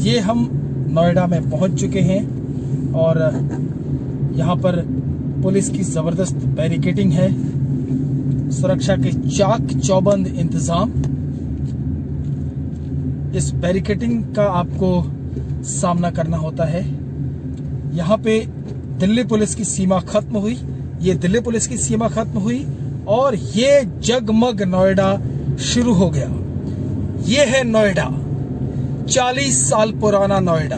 ये हम नोएडा में पहुंच चुके हैं और यहाँ पर पुलिस की जबरदस्त बैरिकेडिंग है, सुरक्षा के चाक चौबंद इंतजाम। इस बैरिकेडिंग का आपको सामना करना होता है। यहाँ पे दिल्ली पुलिस की सीमा खत्म हुई, ये दिल्ली पुलिस की सीमा खत्म हुई और ये जगमग नोएडा शुरू हो गया। ये है नोएडा, 40 साल पुराना Noida,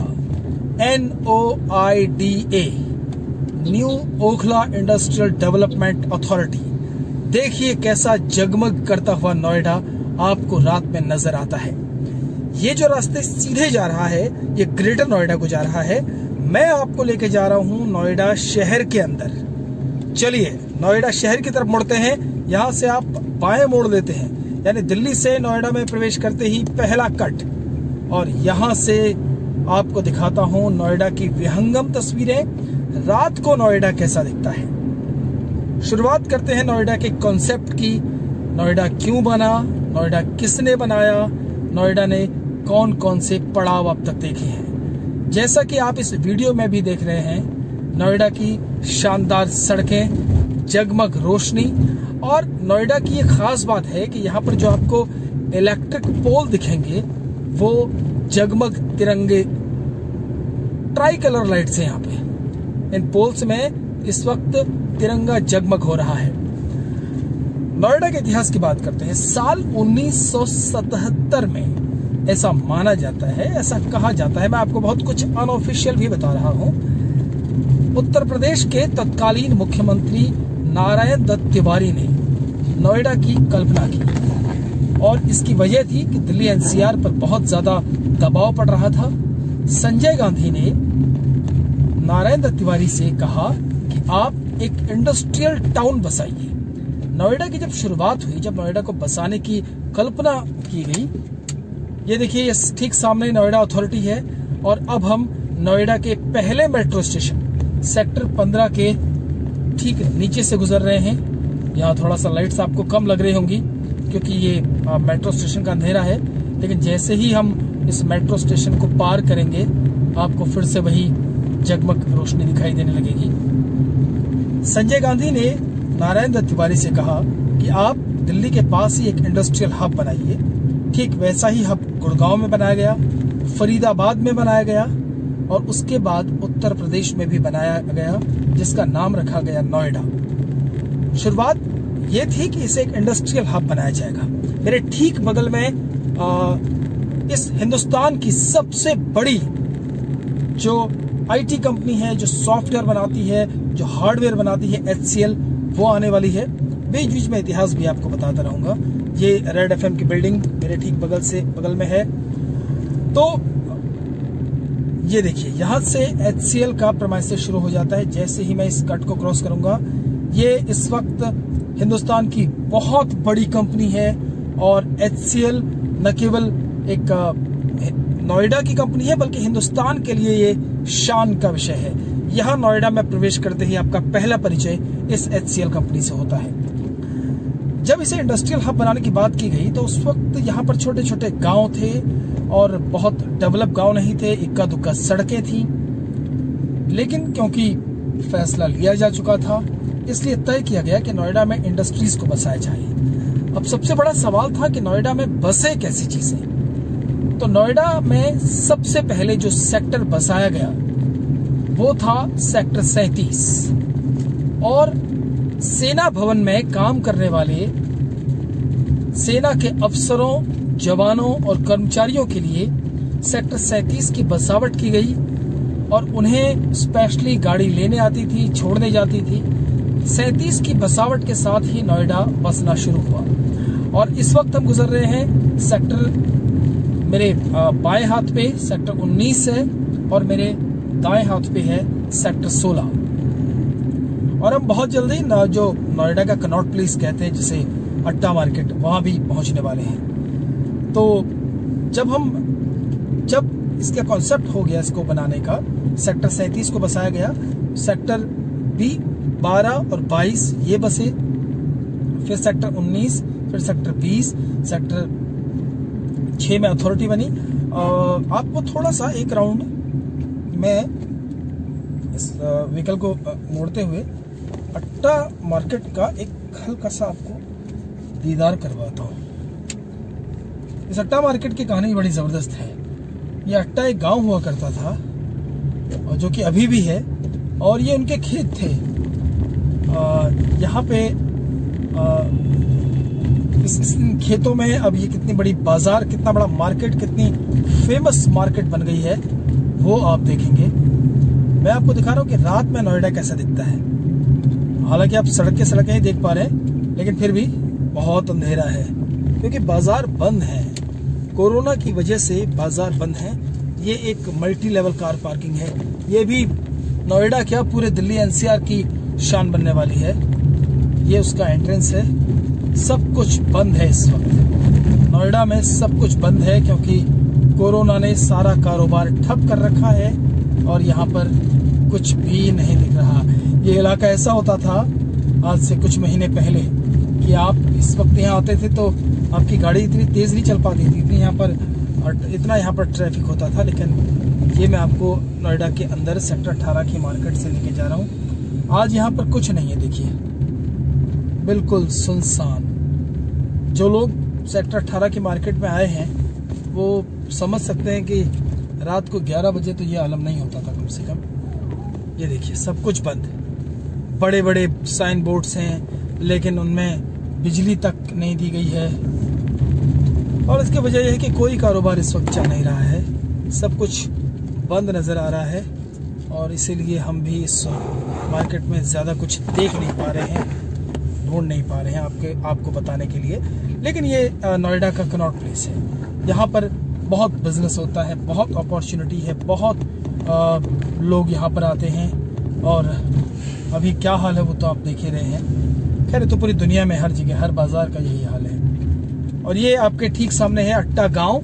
NOIDA, new Okhla industrial development authority. देखिए कैसा जगमग करता हुआ नोएडा आपको रात में नजर आता है। ये जो रास्ते सीधे जा रहा है ये ग्रेटर नोएडा को जा रहा है। मैं आपको लेके जा रहा हूं नोएडा शहर के अंदर। चलिए नोएडा शहर की तरफ मुड़ते हैं। यहाँ से आप बाएं मोड़ लेते हैं, यानी दिल्ली से नोएडा में प्रवेश करते ही पहला कट, और यहाँ से आपको दिखाता हूँ नोएडा की विहंगम तस्वीरें। रात को नोएडा कैसा दिखता है। शुरुआत करते हैं नोएडा के कॉन्सेप्ट की। नोएडा क्यों बना, नोएडा किसने बनाया, नोएडा ने कौन कौन से पड़ाव अब तक देखे हैं। जैसा कि आप इस वीडियो में भी देख रहे हैं, नोएडा की शानदार सड़कें, जगमग रोशनी, और नोएडा की एक खास बात है कि यहाँ पर जो आपको इलेक्ट्रिक पोल दिखेंगे वो जगमग तिरंगे ट्राई कलर लाइट्स हैं। यहाँ पे इन पोल्स में इस वक्त तिरंगा जगमग हो रहा है। नोएडा के इतिहास की बात करते हैं। साल 1977 में ऐसा माना जाता है, ऐसा कहा जाता है, मैं आपको बहुत कुछ अनऑफिशियल भी बता रहा हूं, उत्तर प्रदेश के तत्कालीन मुख्यमंत्री नारायण दत्त तिवारी ने नोएडा की कल्पना की और इसकी वजह थी कि दिल्ली NCR पर बहुत ज्यादा दबाव पड़ रहा था। संजय गांधी ने नारायण दत्त तिवारी से कहा कि आप एक इंडस्ट्रियल टाउन बसाइए। नोएडा की जब शुरुआत हुई, जब नोएडा को बसाने की कल्पना की गई, ये देखिए ये ठीक सामने नोएडा अथॉरिटी है और अब हम नोएडा के पहले मेट्रो स्टेशन सेक्टर 15 के ठीक नीचे से गुजर रहे हैं। यहाँ थोड़ा सा लाइट्स आपको कम लग रही होंगी क्योंकि ये मेट्रो स्टेशन का अंधेरा है, लेकिन जैसे ही हम इस मेट्रो स्टेशन को पार करेंगे आपको फिर से वही जगमग रोशनी दिखाई देने लगेगी। संजय गांधी ने नारायण दत्त तिवारी से कहा कि आप दिल्ली के पास ही एक इंडस्ट्रियल हब बनाइए। ठीक वैसा ही हब गुड़गांव में बनाया गया, फरीदाबाद में बनाया गया और उसके बाद उत्तर प्रदेश में भी बनाया गया, जिसका नाम रखा गया नोएडा। शुरुआत ये थी कि इसे एक इंडस्ट्रियल हब बनाया जाएगा। मेरे ठीक बगल में इस हिंदुस्तान की सबसे बड़ी जो IT कंपनी है, जो सॉफ्टवेयर बनाती है, जो हार्डवेयर बनाती है, HCL, वो आने वाली है। बीच बीच में इतिहास भी आपको बताता रहूंगा। ये रेड FM की बिल्डिंग मेरे ठीक बगल में है। तो ये देखिए यहाँ से HCL का प्रेमाइसेस शुरू हो जाता है। जैसे ही मैं इस कट को क्रॉस करूंगा, ये इस वक्त हिंदुस्तान की बहुत बड़ी कंपनी है और HCL न केवल एक नोएडा की कंपनी है बल्कि हिंदुस्तान के लिए ये शान का विषय है। यहाँ नोएडा में प्रवेश करते ही आपका पहला परिचय इस HCL कंपनी से होता है। जब इसे इंडस्ट्रियल हब बनाने की बात की गई तो उस वक्त यहाँ पर छोटे छोटे गांव थे और बहुत डेवलप गांव नहीं थे, इक्का दुक्का सड़कें थी। लेकिन क्योंकि फैसला लिया जा चुका था इसलिए तय किया गया कि नोएडा में इंडस्ट्रीज को बसाया जाए। अब सबसे बड़ा सवाल था कि नोएडा में बसे कैसी चीजें। तो नोएडा में सबसे पहले जो सेक्टर बसाया गया वो था सेक्टर 37 और सेना भवन में काम करने वाले सेना के अफसरों, जवानों और कर्मचारियों के लिए सेक्टर 37 की बसावट की गई और उन्हें स्पेशली गाड़ी लेने आती थी, छोड़ने जाती थी। 37 की बसावट के साथ ही नोएडा बसना शुरू हुआ और इस वक्त हम गुजर रहे हैं सेक्टर, मेरे बाएं हाथ पे सेक्टर 19 है और मेरे दाएं हाथ पे है सेक्टर 16 और हम बहुत जल्दी जो नोएडा का कनॉट प्लेस कहते हैं जिसे अट्टा मार्केट, वहां भी पहुंचने वाले हैं। तो जब इसका कॉन्सेप्ट हो गया इसको बनाने का, सेक्टर 37 को बसाया गया, सेक्टर 12 और 22 ये बसे, फिर सेक्टर 19, फिर सेक्टर 20, सेक्टर 6 में अथॉरिटी बनी आपको थोड़ा सा एक राउंड मैं इस व्हीकल को मोड़ते हुए अट्टा मार्केट का एक हल्का सा आपको दीदार करवाता हूँ। इस अट्टा मार्केट की कहानी बड़ी ज़बरदस्त है। ये अट्टा एक गांव हुआ करता था और जो कि अभी भी है, और ये उनके खेत थे। यहाँ पे इस खेतों में अब ये कितनी बड़ी बाजार, कितना बड़ा मार्केट, कितनी फेमस मार्केट बन गई है वो आप देखेंगे। मैं आपको दिखा रहा हूँ कि रात में नोएडा कैसा दिखता है। हालांकि आप सड़कें ही देख पा रहे हैं, लेकिन फिर भी बहुत अंधेरा है क्योंकि बाजार बंद है। कोरोना की वजह से बाजार बंद है। ये एक मल्टी लेवल कार पार्किंग है। ये भी नोएडा क्या, पूरे दिल्ली एनसीआर की शान बनने वाली है। ये उसका एंट्रेंस है। सब कुछ बंद है इस वक्त नोएडा में, सब कुछ बंद है क्योंकि कोरोना ने सारा कारोबार ठप कर रखा है और यहाँ पर कुछ भी नहीं दिख रहा। ये इलाका ऐसा होता था आज से कुछ महीने पहले कि आप इस वक्त यहाँ आते थे तो आपकी गाड़ी इतनी तेज नहीं चल पाती थी, इतना यहाँ पर ट्रैफिक होता था। लेकिन ये मैं आपको नोएडा के अंदर सेक्टर 18 की मार्केट से लेके जा रहा हूँ। आज यहाँ पर कुछ नहीं है, देखिए बिल्कुल सुनसान। जो लोग सेक्टर 18 की मार्केट में आए हैं वो समझ सकते हैं कि रात को 11 बजे तो ये आलम नहीं होता था कम से कम। ये देखिए सब कुछ बंद। बड़े बड़े साइन बोर्ड्स हैं लेकिन उनमें बिजली तक नहीं दी गई है और इसकी वजह यह है कि कोई कारोबार इस वक्त चल नहीं रहा है। सब कुछ बंद नज़र आ रहा है और इसीलिए हम भी इस मार्केट में ज़्यादा कुछ देख नहीं पा रहे हैं, ढूंढ नहीं पा रहे हैं आपको बताने के लिए। लेकिन ये नोएडा का कनॉट प्लेस है। यहाँ पर बहुत बिजनेस होता है, बहुत अपॉर्चुनिटी है, बहुत लोग यहाँ पर आते हैं और अभी क्या हाल है वो तो आप देख ही रहे हैं। खैर तो पूरी दुनिया में हर जगह, हर बाजार का यही हाल है। और ये आपके ठीक सामने है अट्टा गांव।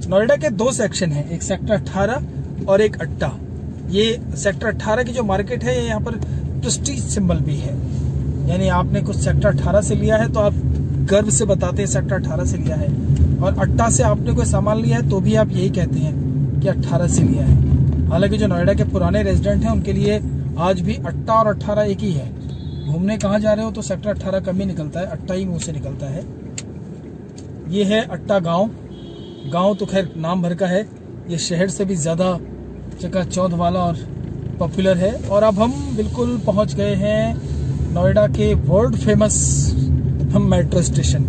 नोएडा के 2 सेक्शन हैं, एक सेक्टर 18 और एक अट्टा। ये सेक्टर 18 की जो मार्केट है यहाँ पर प्रेस्टीज सिंबल भी है, यानी आपने कुछ सेक्टर 18 से लिया है तो आप गर्व से बताते हैं सेक्टर 18 से लिया है, और अट्टा से आपने कोई सामान लिया है तो भी आप यही कहते हैं कि 18 से लिया है। हालांकि जो नोएडा के पुराने रेजिडेंट हैं उनके लिए आज भी अट्टा और 18 एक ही है। घूमने कहाँ जा रहे हो तो सेक्टर 18 कम ही निकलता है, अट्टा ही मुंह से निकलता है। ये है अट्टा गांव। गांव तो खैर नाम भर का है, ये शहर से भी ज्यादा चकाचौंध वाला और पॉपुलर है। और अब हम बिल्कुल पहुंच गए हैं नोएडा के वर्ल्ड फेमस मेट्रो स्टेशन।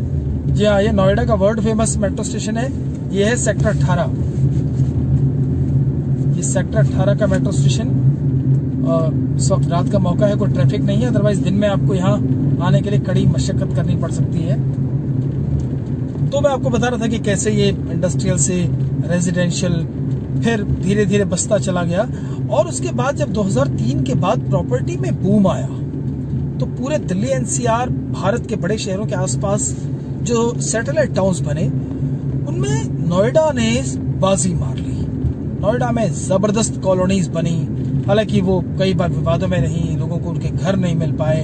जी हाँ, ये नोएडा का वर्ल्ड फेमस मेट्रो स्टेशन है। ये है सेक्टर 18। ये सेक्टर 18 का मेट्रो स्टेशन। इस वक्त रात का मौका है, कोई ट्रैफिक नहीं है, अदरवाइज दिन में आपको यहाँ आने के लिए कड़ी मशक्कत करनी पड़ सकती है। तो मैं आपको बता रहा था कि कैसे ये इंडस्ट्रियल से रेजिडेंशियल फिर धीरे धीरे बसता चला गया। और उसके बाद जब 2003 के बाद प्रॉपर्टी में बूम आया तो पूरे दिल्ली एनसीआर, भारत के बड़े शहरों के आसपास जो सैटेलाइट टाउन्स बने उनमें नोएडा ने बाजी मार ली। नोएडा में जबरदस्त कॉलोनीज बनी। हालांकि वो कई बार विवादों में रही, लोगों को उनके घर नहीं मिल पाए,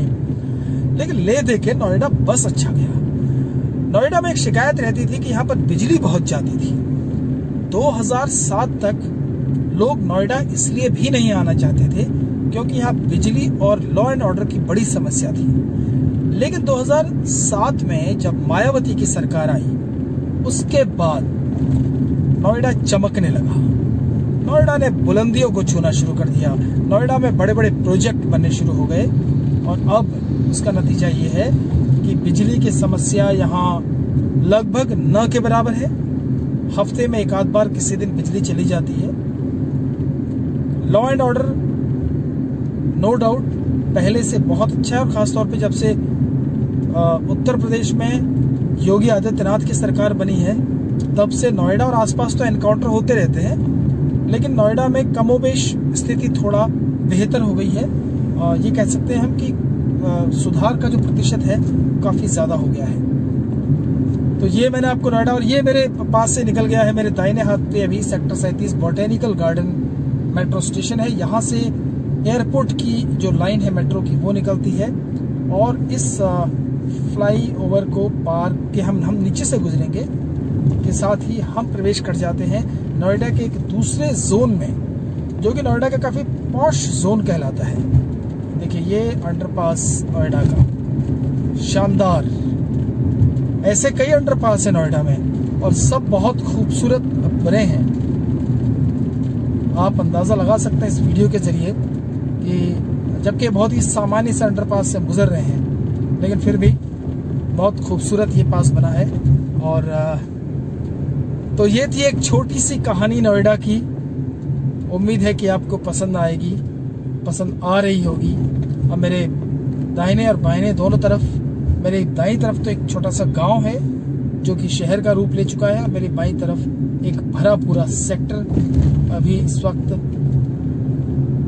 लेकिन ले दे के नोएडा बस अच्छा गया। नोएडा में एक शिकायत रहती थी कि यहाँ पर बिजली बहुत जाती थी। 2007 तक लोग नोएडा इसलिए भी नहीं आना चाहते थे क्योंकि यहाँ बिजली और लॉ एंड ऑर्डर की बड़ी समस्या थी। लेकिन 2007 में जब मायावती की सरकार आई उसके बाद नोएडा चमकने लगा। नोएडा ने बुलंदियों को छूना शुरू कर दिया। नोएडा में बड़े बड़े प्रोजेक्ट बनने शुरू हो गए और अब उसका नतीजा ये है कि बिजली की समस्या यहाँ लगभग न के बराबर है। हफ्ते में एक आध बार किसी दिन बिजली चली जाती है। Law and order no doubt पहले से बहुत अच्छा है, और खासतौर पे जब से उत्तर प्रदेश में योगी आदित्यनाथ की सरकार बनी है तब से नोएडा और आसपास तो एनकाउंटर होते रहते हैं, लेकिन नोएडा में कमोबेश स्थिति थोड़ा बेहतर हो गई है। ये कह सकते हैं हम कि सुधार का जो प्रतिशत है काफी ज्यादा हो गया है। तो ये मैंने आपको नोएडा, और ये मेरे पास से निकल गया है मेरे दाहिने हाथ पे अभी sector 37 botanical garden metro station है। यहाँ से एयरपोर्ट की जो लाइन है मेट्रो की वो निकलती है और इस फ्लाई ओवर को पार के हम नीचे से गुजरेंगे के साथ ही हम प्रवेश कर जाते हैं नोएडा के एक दूसरे जोन में, जो कि नोएडा का काफी पॉश जोन कहलाता है। देखिए ये अंडरपास नोएडा का शानदार, ऐसे कई अंडरपास है नोएडा में और सब बहुत खूबसूरत बने हैं। आप अंदाजा लगा सकते हैं इस वीडियो के जरिए कि जबकि बहुत ही सामान्य से अंडरपास से गुजर रहे हैं, लेकिन फिर भी बहुत खूबसूरत ये पास बना है। और तो ये थी एक छोटी सी कहानी नोएडा की। उम्मीद है कि आपको पसंद आएगी, पसंद आ रही होगी। अब मेरे दाहिने और बाहिने दोनों तरफ, मेरे दाईं तरफ तो एक छोटा सा गांव है जो कि शहर का रूप ले चुका है, और मेरी बाईं तरफ एक भरा पूरा सेक्टर अभी इस वक्त।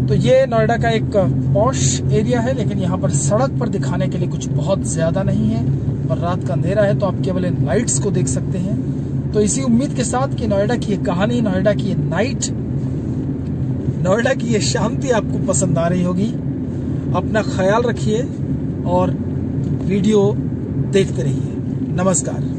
तो ये नोएडा का एक पॉश एरिया है, लेकिन यहाँ पर सड़क पर दिखाने के लिए कुछ बहुत ज्यादा नहीं है, और रात का अंधेरा है तो आप केवल इन लाइट्स को देख सकते हैं। तो इसी उम्मीद के साथ कि नोएडा की ये कहानी, नोएडा की ये नाइट, नोएडा की ये शांति आपको पसंद आ रही होगी। अपना ख्याल रखिए और वीडियो देखते रहिए। नमस्कार।